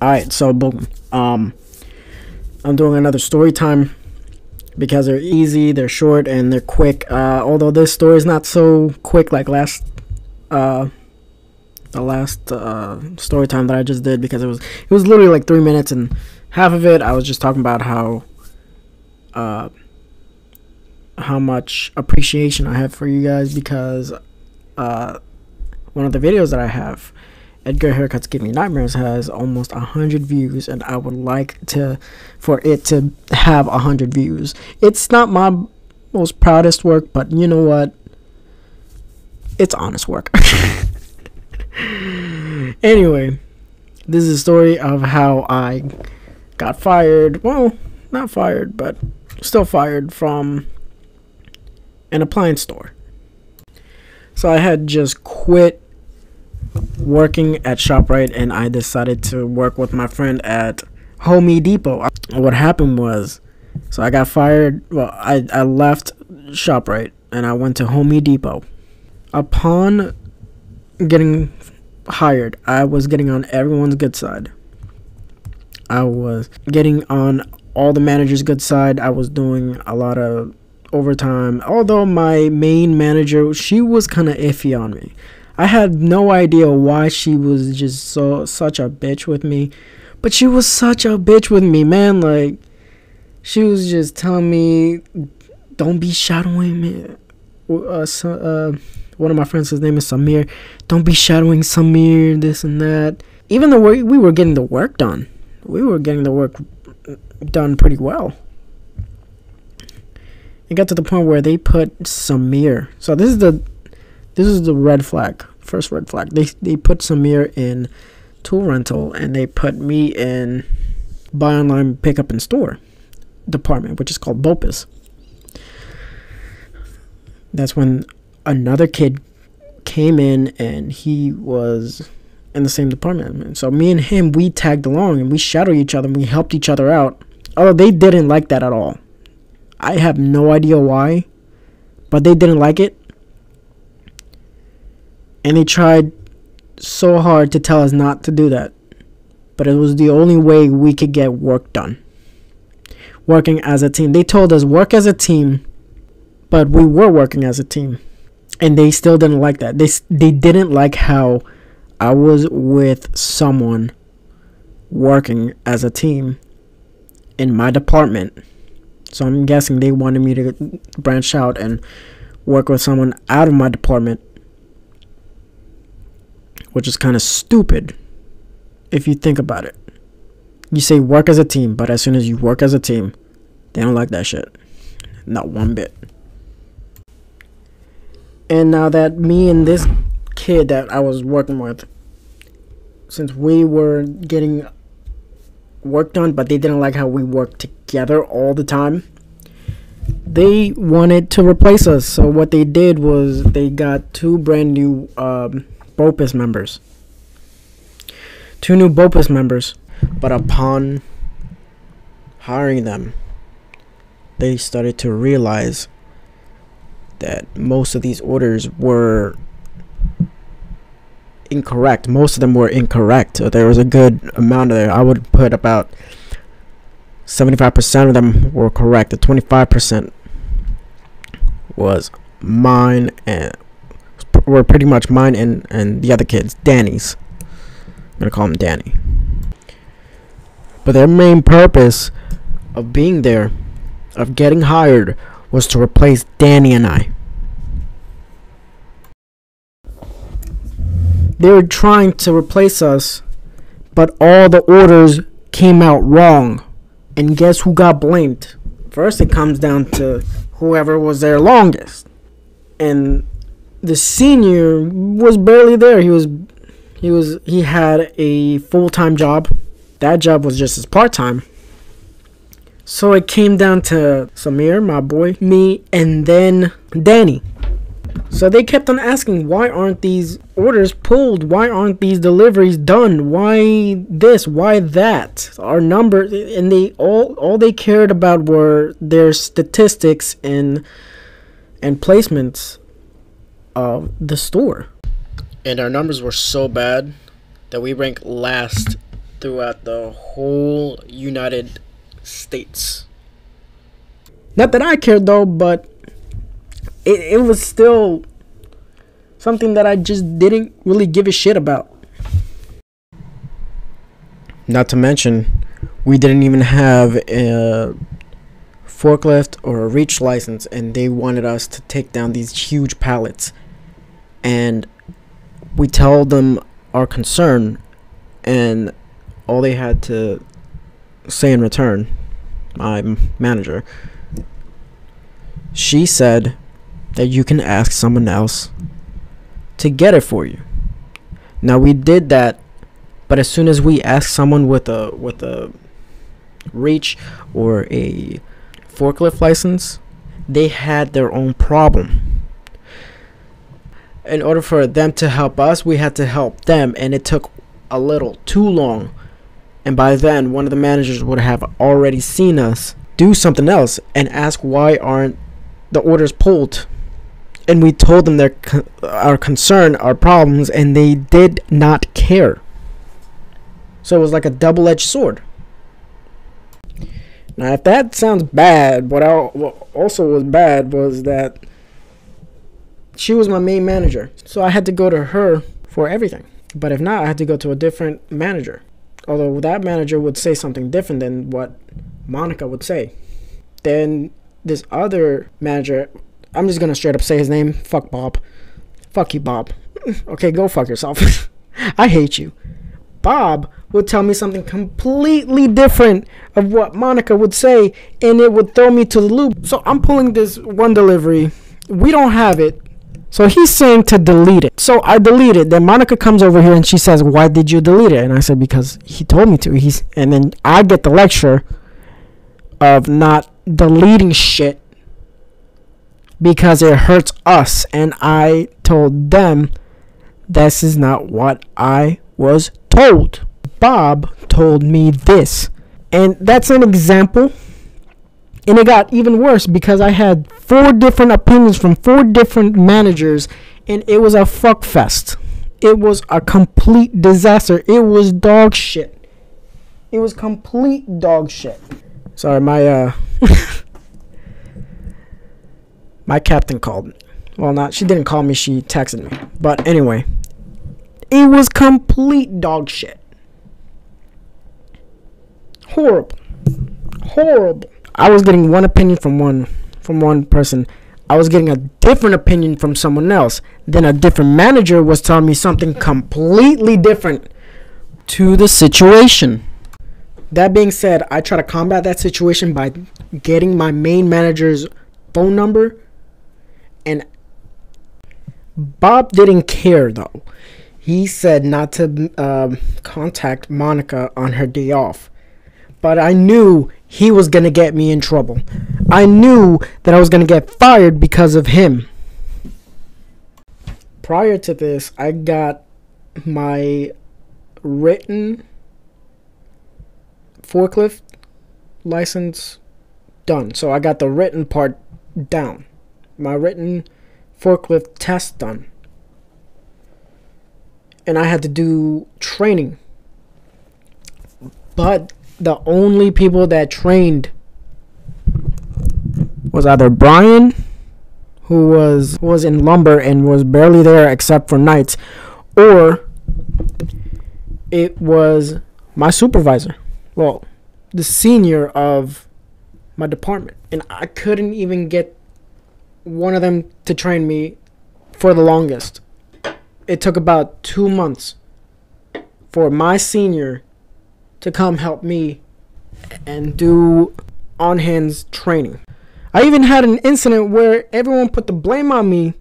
Alright, so boom. I'm doing another story time because they're easy, they're short, and they're quick. Although this story is not so quick like the last story time that I just did, because it was literally like 3 minutes, and half of it I was just talking about how much appreciation I have for you guys, because one of the videos that I have, Edgar Haircuts Give Me Nightmares, has almost 100 views, and I would like for it to have 100 views. It's not my most proudest work, but you know what? It's honest work. Anyway, this is a story of how I got fired. Well, not fired, but still fired from an appliance store. So I had just quit working at ShopRite, and I decided to work with my friend at Home Depot. What happened was, so I got fired. Well, I left ShopRite and I went to Home Depot. Upon getting hired, I was getting on everyone's good side. I was getting on all the managers' good side. I was doing a lot of overtime, although my main manager, she was kind of iffy on me. I had no idea why she was just such a bitch with me, but she was such a bitch with me, man. Like, she was just telling me, don't be shadowing me. One of my friends, his name is Samir. Don't be shadowing Samir, this and that. Even though we were getting the work done, we were getting the work done pretty well. It got to the point where they put Samir. So this is the red flag, first red flag. They put Samir in tool rental, and they put me in buy online, pick up in store department, which is called BOPIS. That's when another kid came in, and he was in the same department. So me and him, we tagged along, and we shadowed each other, and we helped each other out. Although they didn't like that at all. I have no idea why, but they didn't like it. And they tried so hard to tell us not to do that. But it was the only way we could get work done. Working as a team. They told us work as a team, but we were working as a team. And they still didn't like that. They didn't like how I was with someone working as a team in my department. So I'm guessing they wanted me to branch out and work with someone out of my department, which is kind of stupid if you think about it. You say work as a team, but as soon as you work as a team, they don't like that shit. Not one bit. And now that me and this kid that I was working with, since we were getting work done, but they didn't like how we worked together all the time, they wanted to replace us. So what they did was they got two brand new BOPIS members. Two new BOPIS members. But upon hiring them, they started to realize that most of these orders were incorrect. Most of them were incorrect. So there was a good amount of there. I would put about 75% of them were correct. The 25% was mine, and were pretty much mine and the other kids, Danny's. I'm gonna call him Danny. But their main purpose of being there, of getting hired, was to replace Danny and I. They were trying to replace us, but all the orders came out wrong. And guess who got blamed? First, it comes down to whoever was there longest. And the senior was barely there. He had a full-time job. That job was just his part-time. So it came down to Samir, my boy, me, and then Danny. So they kept on asking, why aren't these orders pulled? Why aren't these deliveries done? Why this? Why that? Our numbers, and they all they cared about were their statistics and placements of the store. And our numbers were so bad that we ranked last throughout the whole United States. Not that I cared though, but it was still something that I just didn't really give a shit about. Not to mention, we didn't even have a forklift or a reach license, and they wanted us to take down these huge pallets. And we told them our concern, and all they had to say in return, my manager, she said that you can ask someone else to get it for you. Now we did that, but as soon as we asked someone with a reach or a forklift license, they had their own problem. In order for them to help us, we had to help them, and it took a little too long. And by then, one of the managers would have already seen us do something else and ask why aren't the orders pulled. And we told them our concern, our problems, and they did not care. So it was like a double-edged sword. Now, if that sounds bad, what also was bad was that she was my main manager. So I had to go to her for everything. But if not, I had to go to a different manager. Although that manager would say something different than what Monica would say. Then this other manager, I'm just going to straight up say his name. Fuck Bob. Fuck you, Bob. Okay, go fuck yourself. I hate you. Bob would tell me something completely different of what Monica would say, and it would throw me to the loop. So I'm pulling this one delivery. We don't have it. So he's saying to delete it. So I delete it. Then Monica comes over here and she says, why did you delete it? And I said, because he told me to. And then I get the lecture of not deleting shit because it hurts us. And I told them this is not what I was told. Bob told me this. And that's an example. And it got even worse because I had 4 different opinions from 4 different managers, and it was a fuck fest. It was a complete disaster. It was dog shit. It was complete dog shit. Sorry, my my captain called me. Well, she didn't call me, she texted me. But anyway, it was complete dog shit. Horrible. Horrible. I was getting one opinion from one person. I was getting a different opinion from someone else. Then a different manager was telling me something completely different to the situation. That being said, I try to combat that situation by getting my main manager's phone number. And Bob didn't care though. He said not to contact Monica on her day off. But I knew he was going to get me in trouble. I knew that I was going to get fired because of him. Prior to this, I got my written forklift license done. So I got the written part down. My written forklift test done. And I had to do training. But the only people that trained was either Brian, who was in lumber and was barely there except for nights, or it was my supervisor. Well, the senior of my department. And I couldn't even get one of them to train me for the longest. It took about 2 months for my senior to come help me and do on-hands training. I even had an incident where everyone put the blame on me,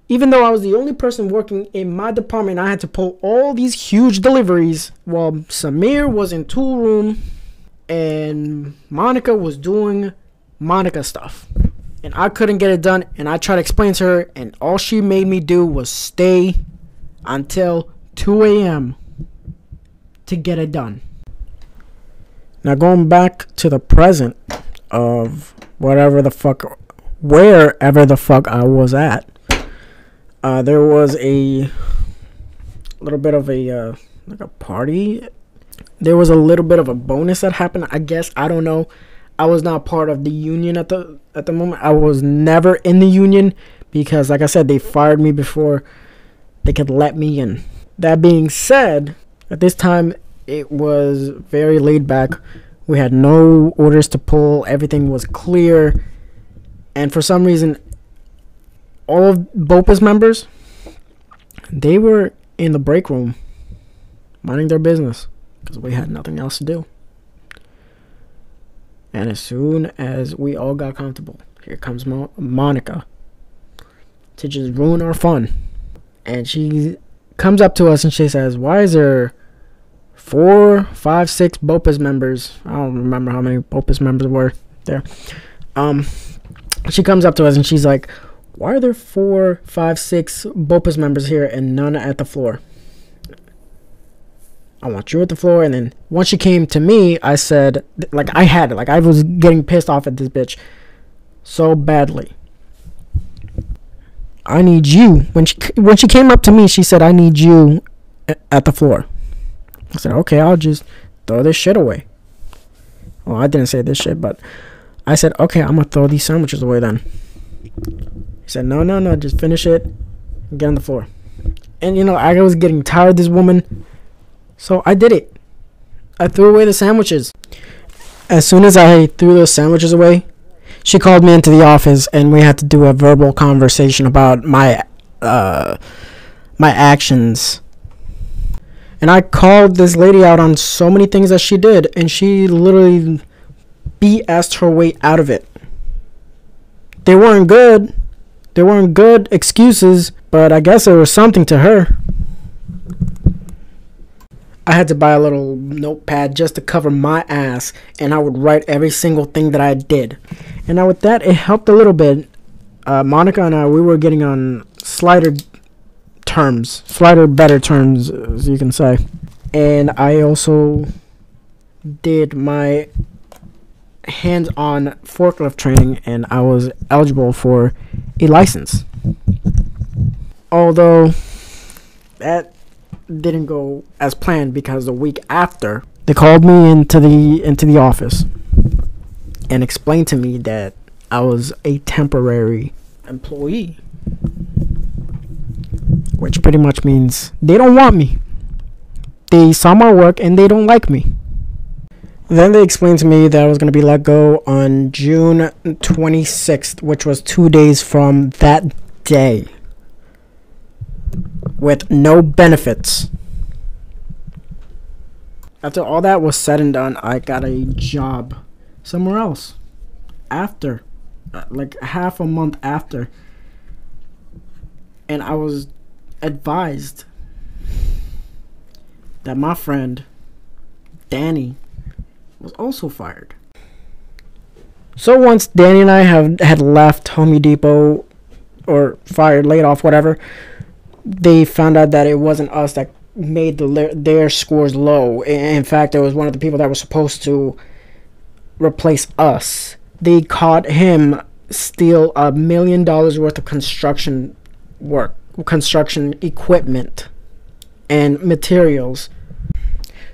even though I was the only person working in my department. I had to pull all these huge deliveries while Samir was in tool room and Monica was doing Monica stuff. And I couldn't get it done, and I tried to explain to her, and all she made me do was stay until 2 a.m. to get it done. Now going back to the present of wherever the fuck I was at, there was a little bit of a like a party there was a little bit of a bonus that happened, I guess. I don't know. I was not part of the union at the moment. I was never in the union because, like I said, they fired me before they could let me in. That being said, at this time, it was very laid back. We had no orders to pull. Everything was clear. And for some reason, all of BOPUS members, they were in the break room minding their business because we had nothing else to do. And as soon as we all got comfortable, here comes Monica to just ruin our fun. And she comes up to us and she says, why is there 4, 5, 6 BOPUS members? I don't remember how many BOPUS members were there. She comes up to us and she's like, why are there 4, 5, 6 BOPUS members here and none at the floor? I want you at the floor. And then once she came to me, I said, like, I had it. Like, I was getting pissed off at this bitch so badly. I need you. When she came up to me, she said, I need you at the floor. I said, okay, I'll just throw this shit away. Well, I didn't say this shit, but I said, okay, I'm going to throw these sandwiches away then. He said, no, just finish it and get on the floor. And, you know, I was getting tired of this woman. So I did it. I threw away the sandwiches. As soon as I threw those sandwiches away, she called me into the office and we had to do a verbal conversation about my actions. And I called this lady out on so many things that she did, and she literally BS'd her way out of it. They weren't good. They weren't good excuses, but I guess there was something to her. I had to buy a little notepad just to cover my ass, and I would write every single thing that I did. And now with that, it helped a little bit. Monica and I, we were getting on slighter better terms, as you can say. And I also did my hands-on forklift training, and I was eligible for a license. Although that didn't go as planned, because the week after they called me into the office and explained to me that I was a temporary employee, which pretty much means they don't want me. They saw my work and they don't like me. Then they explained to me that I was going to be let go on June 26th, which was 2 days from that day, with no benefits. After all that was said and done, I got a job somewhere else after, like half a month after, and I was advised that my friend Danny was also fired. So once Danny and I had left Home Depot, or fired, laid off, whatever, they found out that it wasn't us that made their scores low. In fact, it was one of the people that was supposed to replace us. They caught him steal $1 million worth of construction equipment and materials.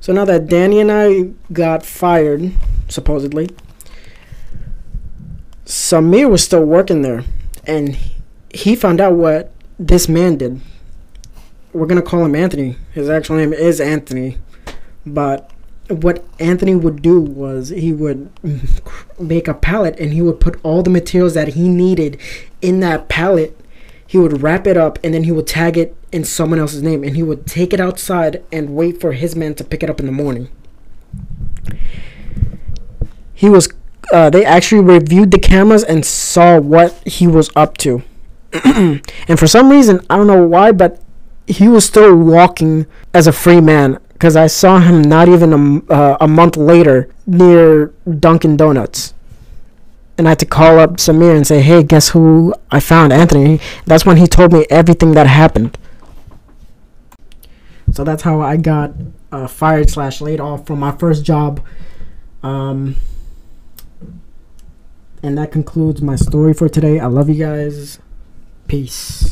So now that Danny and I got fired, supposedly, Samir was still working there, and he found out what this man did. We're gonna call him Anthony. His actual name is Anthony, but what Anthony would do was he would make a pallet, and he would put all the materials that he needed in that pallet. He would wrap it up, and then he would tag it in someone else's name, and he would take it outside and wait for his man to pick it up in the morning. They actually reviewed the cameras and saw what he was up to. And for some reason, I don't know why, but he was still walking as a free man, because I saw him not even a month later near Dunkin' Donuts. And I had to call up Samir and say, hey, guess who I found? Anthony. That's when he told me everything that happened. So that's how I got fired / laid off from my first job. And that concludes my story for today. I love you guys. Peace.